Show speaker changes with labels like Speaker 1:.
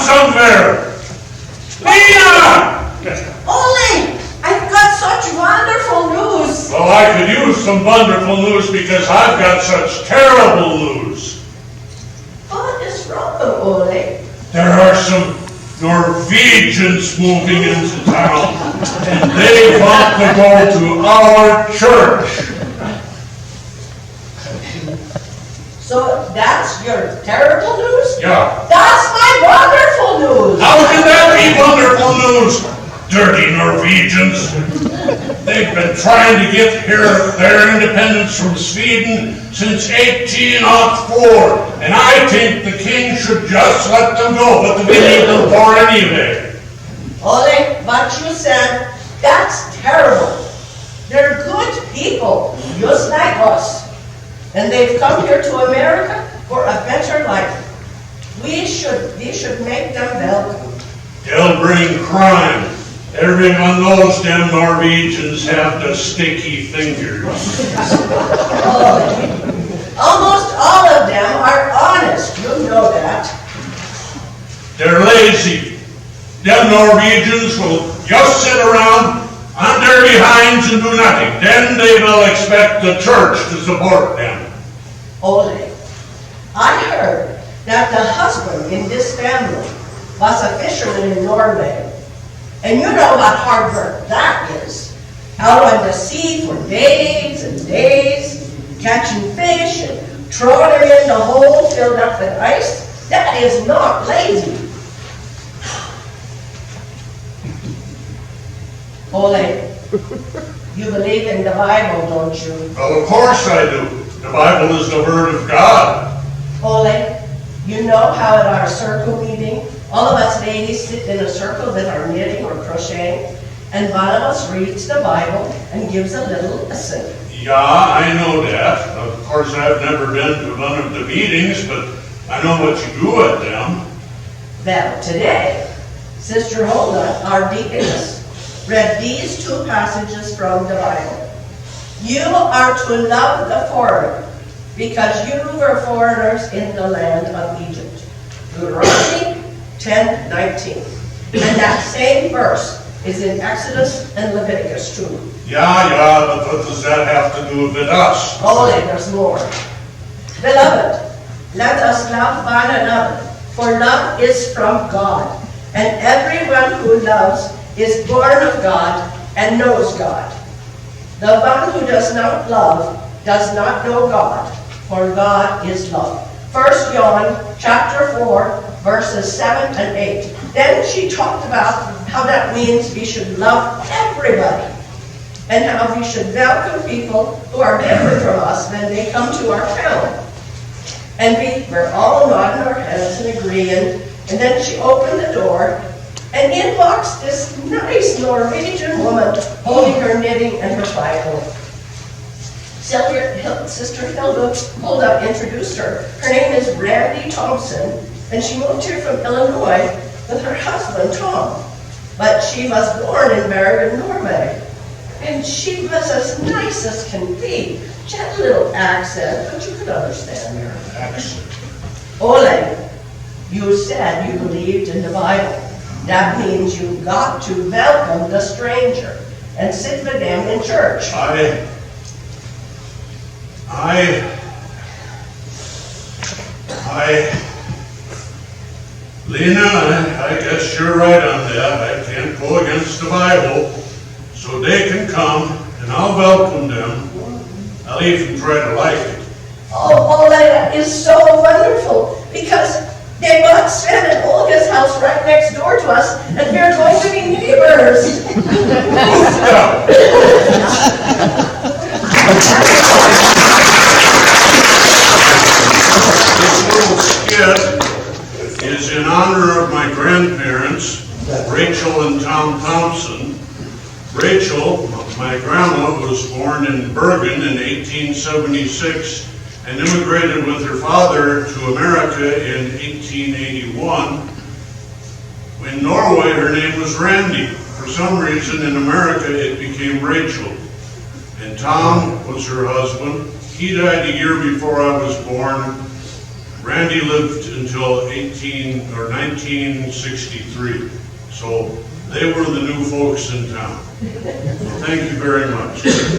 Speaker 1: some there. Lena!
Speaker 2: Ole, I've got such wonderful news.
Speaker 1: Well, I could use some wonderful news because I've got such terrible news.
Speaker 2: What is wrong, Ole?
Speaker 1: There are some Norwegians moving into town, and they want to go to our church.
Speaker 2: So that's your terrible news?
Speaker 1: Yeah.
Speaker 2: That's my wonderful news.
Speaker 1: How can that be wonderful news? Dirty Norwegians. They've been trying to get their independence from Sweden since 1804, and I think the king should just let them go, but we need them for anyway.
Speaker 2: Ole, what you said, that's terrible. They're good people, just like us. And they've come here to America for a better life. We should make them welcome.
Speaker 1: They'll bring crime. Everyone knows them Norwegians have the sticky fingers.
Speaker 2: Almost all of them are honest, you know that.
Speaker 1: They're lazy. Them Norwegians will just sit around on their behinds and do nothing. Then they will expect the church to support them.
Speaker 2: Ole, I heard that the husband in this family was a fisherman in Norway. And you know what hard work that is. Out on the sea for days and days, catching fish and throwing them in the hole filled up with ice. That is not lazy. Ole, you believe in the Bible, don't you?
Speaker 1: Well, of course I do. The Bible is the Word of God.
Speaker 2: Ole, you know how at our circle meeting, all of us ladies sit in a circle with our knitting or crocheting, and one of us reads the Bible and gives a little lesson.
Speaker 1: Yeah, I know that. Of course, I've never been to one of the meetings, but I know what you do at them.
Speaker 2: Well, today, Sister Hulda, our deaconess, read these two passages from the Bible. You are to love the foreigner, because you were foreigners in the land of Egypt. Deuteronomy 10:19. And that same verse is in Exodus and Leviticus too.
Speaker 1: Yeah, but what does that have to do with us?
Speaker 2: Oh, there's more. Beloved, let us love one another, for love is from God. And everyone who loves is born of God and knows God. The one who does not love does not know God, for God is love. 1 John chapter 4, verses 7 and 8. Then she talked about how that means we should love everybody, and how we should welcome people who are different from us when they come to our town. And we were all nodding our heads and agreeing, and then she opened the door, and in walks this nice Norwegian woman holding her knitting and her Bible. Sister Hilda introduced her. Her name is Randy Thompson, and she moved here from Illinois with her husband, Tom. But she was born in Bergen, Norway. And she was as nice as can be. She had a little accent, but you could understand her.
Speaker 1: Accent.
Speaker 2: Ole, you said you believed in the Bible. That means you've got to welcome the stranger and sit with them in church.
Speaker 1: Lena, I guess you're right on that. I can't go against the Bible. So they can come, and I'll welcome them. I'll even try to like it.
Speaker 2: Oh, that is so wonderful, because they bought Sven and Olga's house right next door to us, and we're going to be neighbors.
Speaker 1: This little skit is in honor of my grandparents, Rachel and Tom Thompson. Rachel, my grandma, was born in Bergen in 1876 and immigrated with her father to America in 1881. In Norway, her name was Randy. For some reason, in America, it became Rachel. And Tom was her husband. He died a year before I was born. Randy lived until 1963. So they were the new folks in town. So thank you very much.